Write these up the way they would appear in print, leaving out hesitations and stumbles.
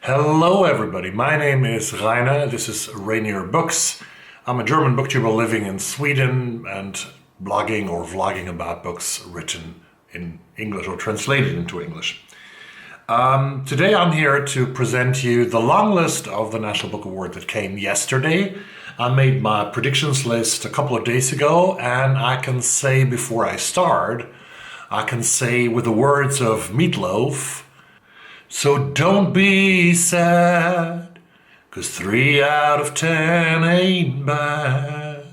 Hello everybody, my name is Rainer, this is Rainier Books. I'm a German booktuber living in Sweden and blogging or vlogging about books written in English or translated into English. Today I'm here to present you the long list of the National Book Award that came yesterday. I made my predictions list a couple of days ago, and I can say before I start, I can say with the words of Meatloaf, so don't be sad, 'cause 3 out of 10 ain't bad.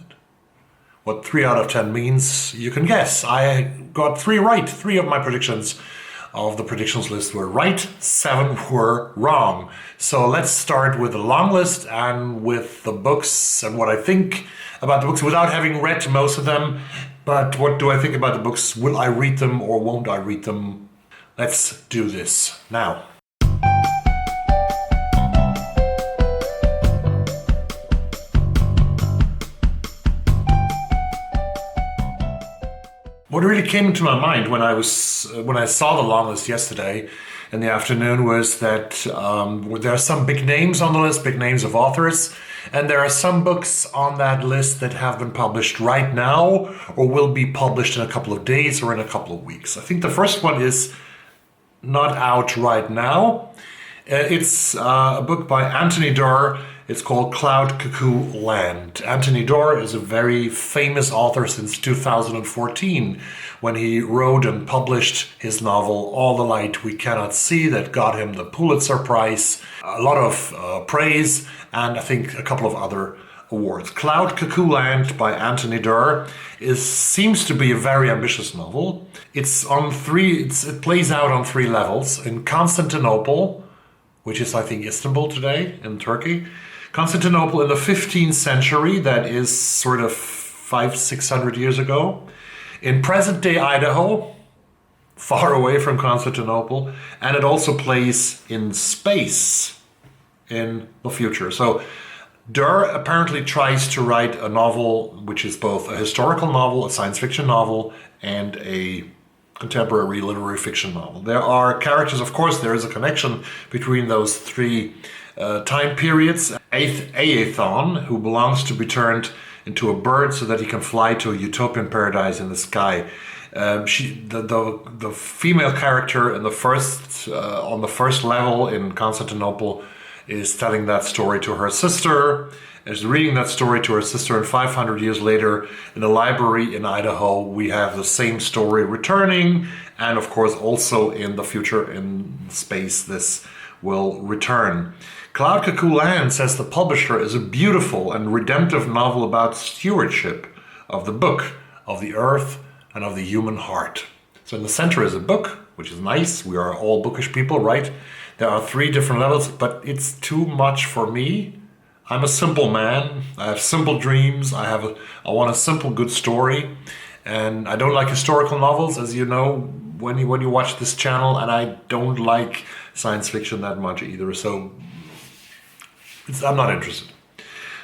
What 3 out of 10 means, you can guess. I got 3 right. 3 of my predictions of the predictions list were right, 7 were wrong. So let's start with the long list and with the books and what I think about the books without having read most of them. But what do I think about the books? Will I read them or won't I read them? Let's do this now. What really came into my mind when I saw the long list yesterday in the afternoon was that there are some big names on the list, big names of authors, and there are some books on that list that have been published right now or will be published in a couple of days or in a couple of weeks. I think the first one is not out right now. It's a book by Anthony Duerr. It's called Cloud Cuckoo Land. Anthony Duerr is a very famous author since 2014 when he wrote and published his novel All the Light We Cannot See that got him the Pulitzer Prize, a lot of praise, and I think a couple of other awards. Cloud Cuckoo Land by Anthony Duerr seems to be a very ambitious novel. It plays out on 3 levels. In Constantinople, which is I think Istanbul today in Turkey. Constantinople in the 15th century, that is sort of 500-600 years ago. In present-day Idaho, far away from Constantinople, and it also plays in space in the future. So Duerr apparently tries to write a novel which is both a historical novel, a science fiction novel, and a contemporary literary fiction novel. There are characters, of course, there is a connection between those 3 time periods. Aethon, who belongs to be turned into a bird so that he can fly to a utopian paradise in the sky. The female character in on the first level in Constantinople is telling that story to her sister, is reading that story to her sister, and 500 years later in a library in Idaho we have the same story returning, and of course also in the future in space this will return. Cloud Cuckoo Land, says the publisher, is a beautiful and redemptive novel about stewardship of the book, of the earth, and of the human heart. So in the center is a book, which is nice. We are all bookish people, right? There are 3 different levels, but it's too much for me. I'm a simple man. I have simple dreams. I want a simple, good story. And I don't like historical novels, as you know, when you watch this channel, and I don't like science fiction that much either. So I'm not interested.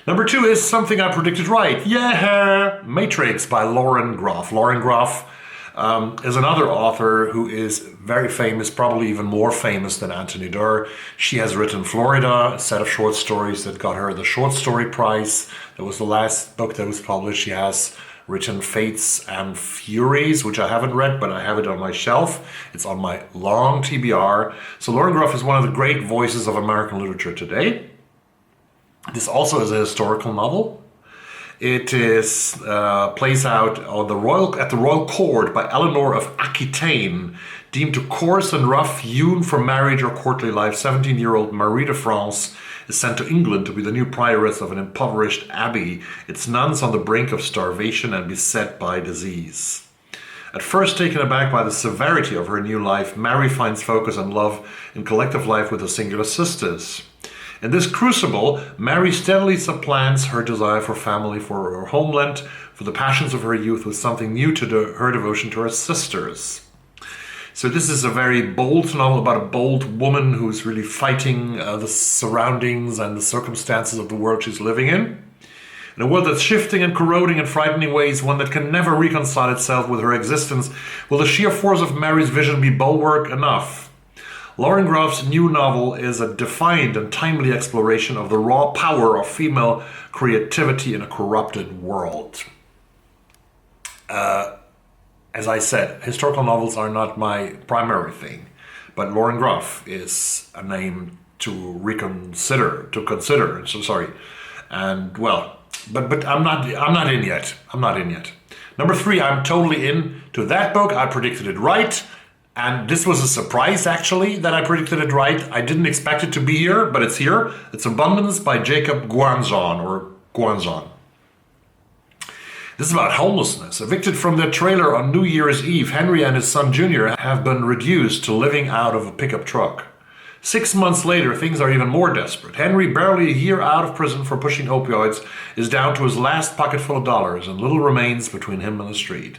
Number 2 is something I predicted right. Yeah! Matrix by Lauren Groff. Lauren Groff is another author who is very famous, probably even more famous than Anthony Duerr. She has written Florida, a set of short stories that got her the Short Story Prize. That was the last book that was published. She has written Fates and Furies, which I haven't read, but I have it on my shelf. It's on my long TBR. So Lauren Groff is one of the great voices of American literature today. This also is a historical novel. It plays out at the royal court by Eleanor of Aquitaine. Deemed too coarse and rough, hewn for marriage or courtly life, 17-year-old Marie de France is sent to England to be the new prioress of an impoverished abbey, its nuns on the brink of starvation and beset by disease. At first taken aback by the severity of her new life, Mary finds focus and love in collective life with the singular sisters. In this crucible, Mary steadily supplants her desire for family, for her homeland, for the passions of her youth with something new to her devotion to her sisters. So this is a very bold novel about a bold woman who's really fighting the surroundings and the circumstances of the world she's living in. In a world that's shifting and corroding in frightening ways, one that can never reconcile itself with her existence, will the sheer force of Mary's vision be bulwark enough? Lauren Groff's new novel is a defiant and timely exploration of the raw power of female creativity in a corrupted world. As I said, historical novels are not my primary thing, but Lauren Groff is a name to consider. So sorry, and well, but I'm not in yet. Number 3, I'm totally in to that book. I predicted it right, and this was a surprise actually that I predicted it right. I didn't expect it to be here, but it's here. It's Abundance by Jakob Guanzon. This is about homelessness. Evicted from their trailer on New Year's Eve, Henry and his son Junior have been reduced to living out of a pickup truck. 6 months later, things are even more desperate. Henry, barely a year out of prison for pushing opioids, is down to his last pocketful of dollars, and little remains between him and the street.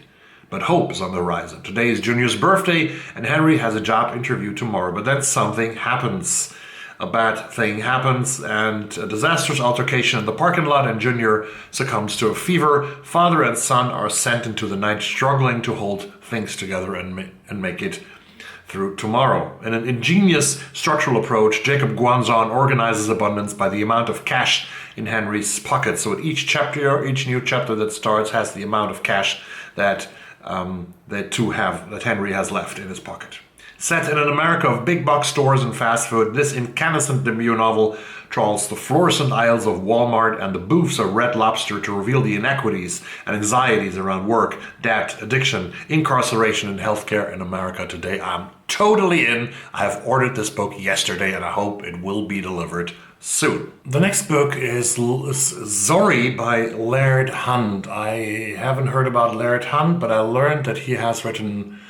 But hope is on the horizon. Today is Junior's birthday, and Henry has a job interview tomorrow. But then something happens. A bad thing happens, and a disastrous altercation in the parking lot, and Junior succumbs to a fever. Father and son are sent into the night, struggling to hold things together and make it through tomorrow. In an ingenious structural approach, Jakob Guanzon organizes abundance by the amount of cash in Henry's pocket. So at each new chapter that starts has the amount of cash that Henry has left in his pocket. Set in an America of big box stores and fast food, this incandescent debut novel trawls the fluorescent aisles of Walmart and the booths of Red Lobster to reveal the inequities and anxieties around work, debt, addiction, incarceration, and healthcare in America today. I'm totally in. I have ordered this book yesterday, and I hope it will be delivered soon. The next book is Zorrie by Laird. I haven't heard about Laird, but I learned that he has written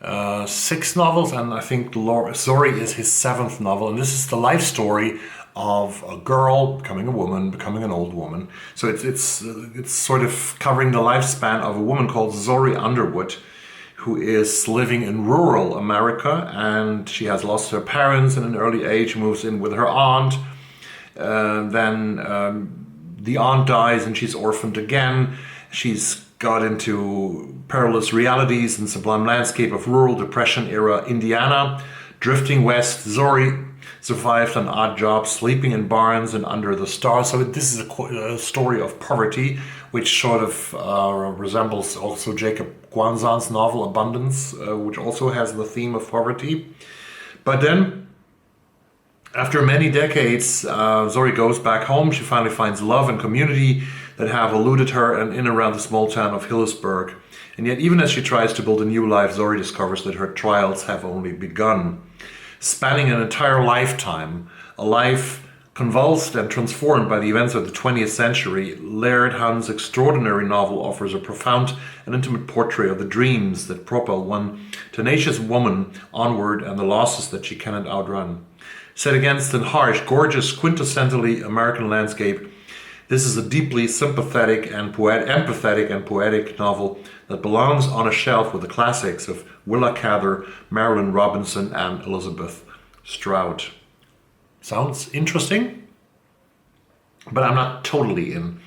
6 novels, and I think Zorrie is his 7th novel, and this is the life story of a girl becoming a woman, becoming an old woman. So it's sort of covering the lifespan of a woman called Zorrie Underwood, who is living in rural America, and she has lost her parents in an early age, moves in with her aunt. Then the aunt dies, and she's orphaned again. She's got into perilous realities and sublime landscape of rural Depression-era Indiana. Drifting west, Zorrie survived an odd job, sleeping in barns and under the stars. So this is a story of poverty, which sort of resembles also Jakob Guanzon's novel Abundance, which also has the theme of poverty. But then, after many decades, Zorrie goes back home. She finally finds love and community that have eluded her and in around the small town of Hillsburg. And yet, even as she tries to build a new life, Zorrie discovers that her trials have only begun. Spanning an entire lifetime, a life convulsed and transformed by the events of the 20th century, Laird Hunn's extraordinary novel offers a profound and intimate portrait of the dreams that propel one tenacious woman onward and the losses that she cannot outrun. Set against an harsh, gorgeous, quintessentially American landscape, this is a deeply empathetic and poetic novel that belongs on a shelf with the classics of Willa Cather, Marilyn Robinson, and Elizabeth Strout. Sounds interesting, but I'm not totally in.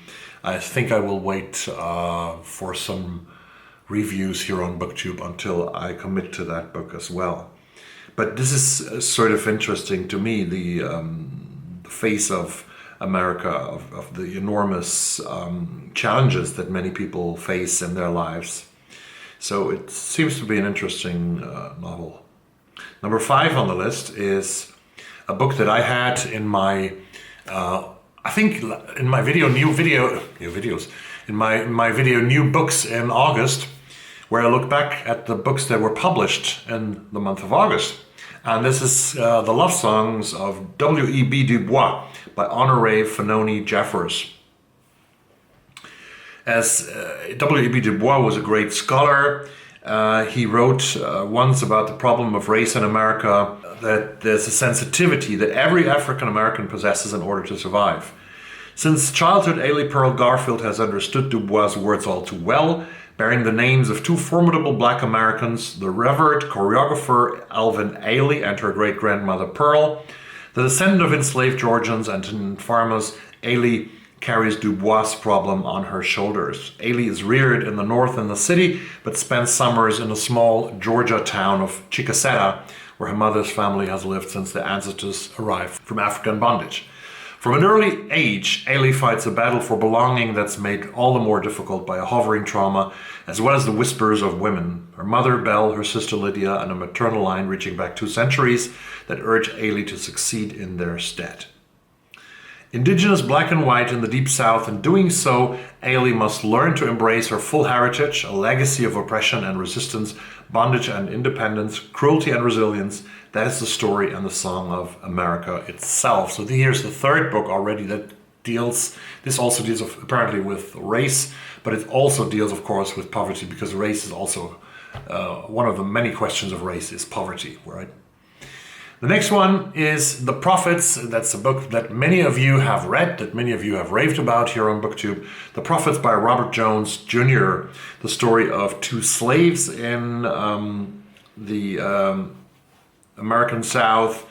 I think I will wait for some reviews here on BookTube until I commit to that book as well. But this is sort of interesting to me, the face of America, of the enormous challenges that many people face in their lives. So it seems to be an interesting novel. Number 5 on the list is a book that I had in my, in my new books in August, where I look back at the books that were published in the month of August. And this is the love songs of W.E.B. Dubois by Honoree, Fanonne, Jeffers. As W.E.B. Dubois was a great scholar, he wrote once about the problem of race in America, that there's a sensitivity that every African American possesses in order to survive. Since childhood, Ailey Pearl Garfield has understood Dubois' words all too well, bearing the names of 2 formidable Black Americans, the revered choreographer Alvin Ailey and her great-grandmother Pearl. The descendant of enslaved Georgians and farmers, Ailey carries Dubois' problem on her shoulders. Ailey is reared in the north in the city, but spends summers in a small Georgia town of Chickasetta, where her mother's family has lived since their ancestors arrived from African bondage. From an early age, Ailey fights a battle for belonging that's made all the more difficult by a hovering trauma, as well as the whispers of women. Her mother, Belle, her sister Lydia, and a maternal line reaching back 2 centuries that urge Ailey to succeed in their stead. Indigenous black and white in the Deep South, in doing so, Ailey must learn to embrace her full heritage, a legacy of oppression and resistance, bondage and independence, cruelty and resilience. That is the story and the song of America itself. So here's the 3rd book already that this also deals apparently with race, but it also deals, of course, with poverty, because race is also, one of the many questions of race is poverty, right? The next one is The Prophets. That's a book that many of you have read, that many of you have raved about here on BookTube. The Prophets by Robert Jones Jr., the story of 2 slaves in the American South.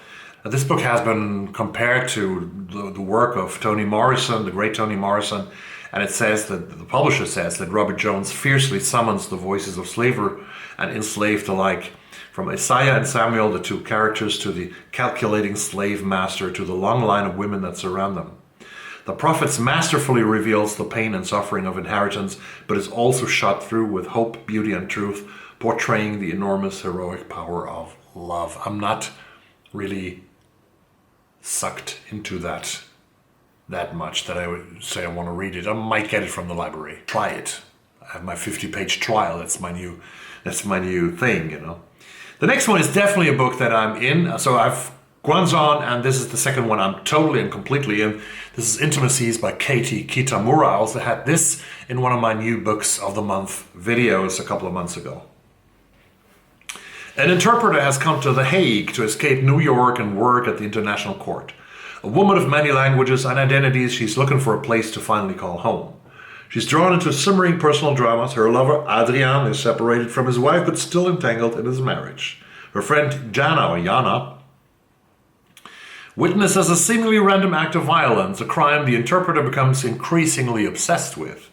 This book has been compared to the work of Toni Morrison, the great Toni Morrison, and it says that the publisher says that Robert Jones fiercely summons the voices of slaver and enslaved alike. From Isaiah and Samuel, the 2 characters, to the calculating slave master, to the long line of women that surround them. The Prophets masterfully reveals the pain and suffering of inheritance, but is also shot through with hope, beauty, and truth, portraying the enormous heroic power of love. I'm not really sucked into that much that I would say I want to read it. I might get it from the library. Try it. I have my 50-page trial. That's my new thing, you know. The next one is definitely a book that I'm in. So I've Guanzon, and this is the second one I'm totally and completely in. This is Intimacies by Katie Kitamura. I also had this in one of my new books of the month videos a couple of months ago. An interpreter has come to The Hague to escape New York and work at the International Court. A woman of many languages and identities, she's looking for a place to finally call home. She's drawn into simmering personal dramas. Her lover, Adrian, is separated from his wife but still entangled in his marriage. Her friend, Jana, witnesses a seemingly random act of violence, a crime the interpreter becomes increasingly obsessed with,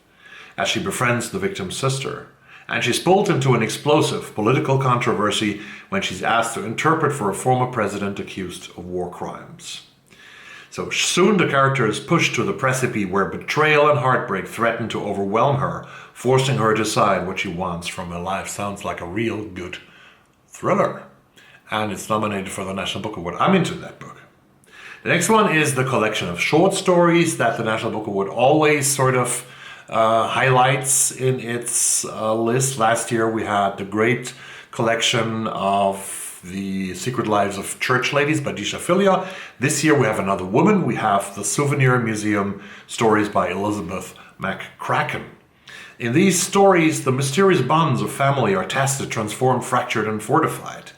as she befriends the victim's sister. And she's pulled into an explosive political controversy when she's asked to interpret for a former president accused of war crimes. So soon the character is pushed to the precipice where betrayal and heartbreak threaten to overwhelm her, forcing her to decide what she wants from her life. Sounds like a real good thriller. And it's nominated for the National Book Award. I'm into that book. The next one is the collection of short stories that the National Book Award always sort of highlights in its list. Last year we had the great collection of The Secret Lives of Church Ladies by Disha Filia. This year we have another woman. We have the Souvenir Museum stories by Elizabeth McCracken. In these stories, the mysterious bonds of family are tested, transformed, fractured, and fortified.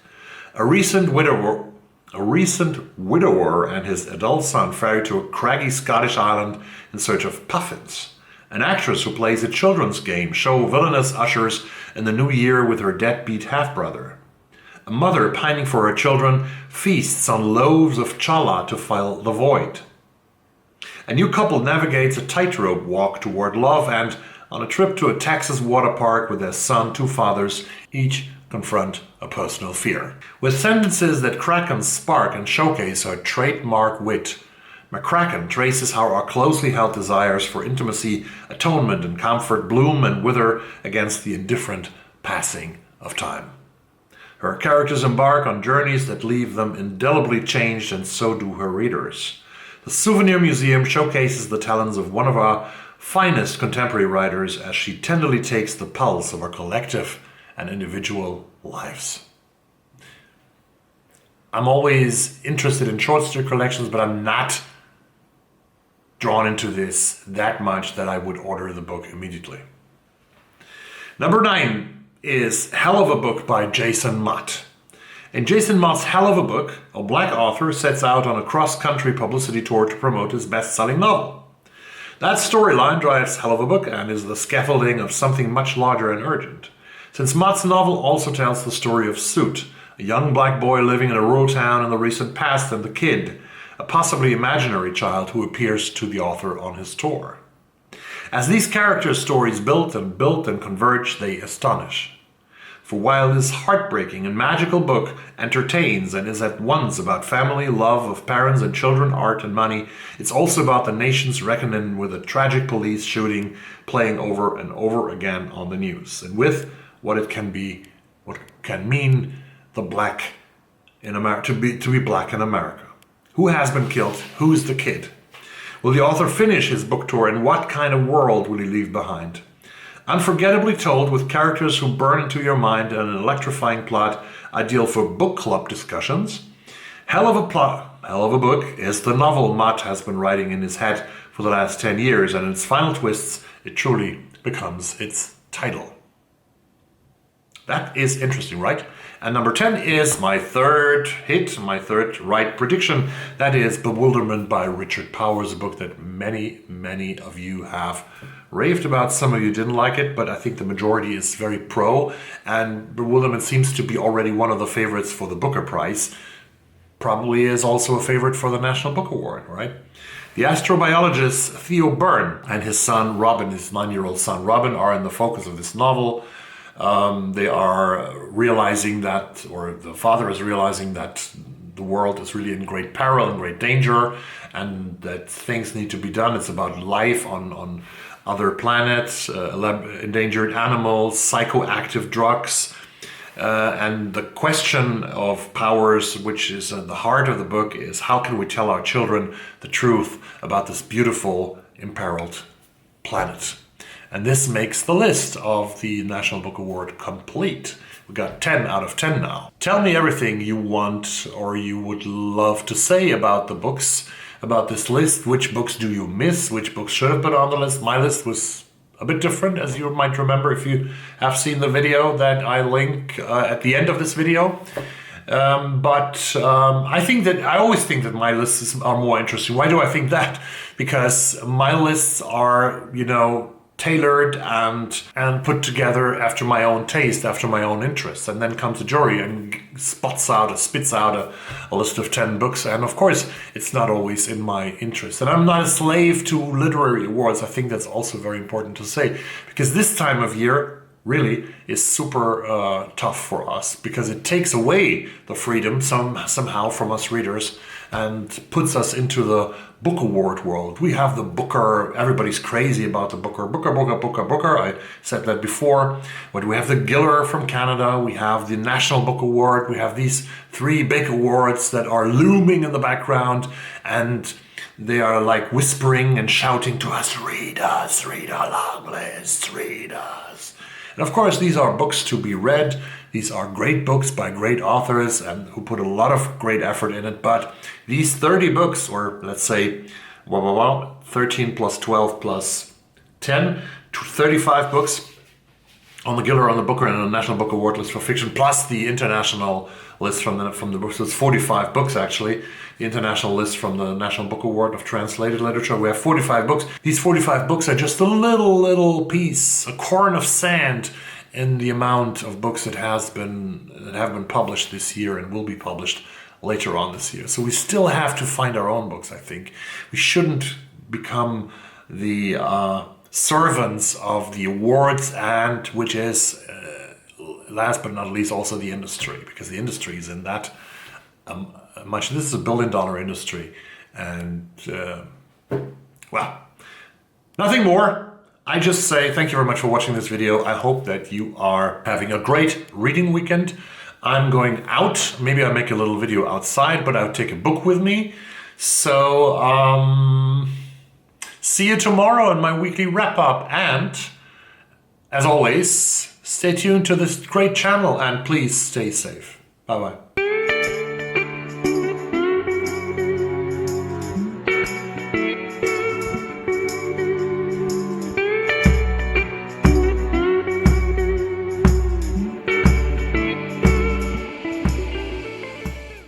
A recent widower and his adult son ferry to a craggy Scottish island in search of puffins. An actress who plays a children's game show villainous ushers in the new year with her deadbeat half-brother. A mother pining for her children feasts on loaves of challah to fill the void. A new couple navigates a tightrope walk toward love, and on a trip to a Texas water park with their son, 2 fathers each confront a personal fear. With sentences that crack and spark and showcase her trademark wit, McCracken traces how our closely held desires for intimacy, atonement, and comfort bloom and wither against the indifferent passing of time. Her characters embark on journeys that leave them indelibly changed, and so do her readers. The Souvenir Museum showcases the talents of one of our finest contemporary writers as she tenderly takes the pulse of our collective and individual lives. I'm always interested in short story collections, but I'm not drawn into this that much that I would order the book immediately. Number 9 is Hell of a Book by Jason Mott. In Jason Mott's Hell of a Book, a black author sets out on a cross-country publicity tour to promote his best-selling novel. That storyline drives Hell of a Book and is the scaffolding of something much larger and urgent. Since Mott's novel also tells the story of Soot, a young black boy living in a rural town in the recent past, and the Kid, a possibly imaginary child who appears to the author on his tour. As these character stories build and converge, they astonish. For while this heartbreaking and magical book entertains and is at once about family, love of parents and children, art and money, it's also about the nation's reckoning with a tragic police shooting playing over and over again on the news, and with what it can be, what can mean the black in America, to be black in America. Who has been killed? Who's the kid? Will the author finish his book tour, and what kind of world will he leave behind? Unforgettably told, with characters who burn into your mind and an electrifying plot ideal for book club discussions. Hell of a book is the novel Mott has been writing in his head for the last 10 years, and in its final twists, it truly becomes its title. That is interesting, right? And number 10 is my third hit, my third right prediction. That is Bewilderment by Richard Powers, a book that many of you have raved about. Some of you didn't like it, but I think the majority is very pro. And Bewilderment seems to be already one of the favorites for the Booker Prize. Probably is also a favorite for the National Book Award, right? The astrobiologist Theo Byrne and his son Robin, his 9-year-old son Robin, are in the focus of this novel. They are realizing that, or the father is realizing that the world is really in great peril and great danger, and that things need to be done. It's about life on other planets, endangered animals, psychoactive drugs. And the question of Powers, which is at the heart of the book, is how can we tell our children the truth about this beautiful, imperiled planet? And this makes the list of the National Book Award complete. We got 10 out of 10 now. Tell me everything you want or you would love to say about the books, about this list. Which books do you miss? Which books should have been on the list? My list was a bit different, as you might remember if you have seen the video that I link at the end of this video. But I always think that my lists are more interesting. Why do I think that? Because my lists are, tailored and put together after my own taste, after my own interests. And then comes Zorrie and spits out a list of 10 books. And of course, it's not always in my interest. And I'm not a slave to literary awards. I think that's also very important to say. Because this time of year really is super tough for us. Because it takes away the freedom somehow from us readers and puts us into the book award world. We have the Booker, everybody's crazy about the Booker. I said that before. But we have the Giller from Canada, we have the National Book Award, we have these 3 big awards that are looming in the background, and they are like whispering and shouting to us, read our long list, read us. And of course, these are books to be read. These are great books by great authors and who put a lot of great effort in it. But these 30 books, or let's say 13 plus 12 plus 10, 35 books on the Giller, on the Booker, and on the National Book Award list for fiction, plus the international list from the books. So it's 45 books actually. The international list from the National Book Award of Translated Literature. We have 45 books. These 45 books are just a little piece, a corn of sand in the amount of books that have been published this year and will be published later on this year. So we still have to find our own books, I think. We shouldn't become the servants of the awards, and which is last but not least also the industry, because the industry is in that much. This is a $1 billion industry, and nothing more. I just say thank you very much for watching this video. I hope that you are having a great reading weekend. I'm going out. Maybe I'll make a little video outside, but I'll take a book with me. So see you tomorrow in my weekly wrap-up, and as always, stay tuned to this great channel and please stay safe. Bye-bye.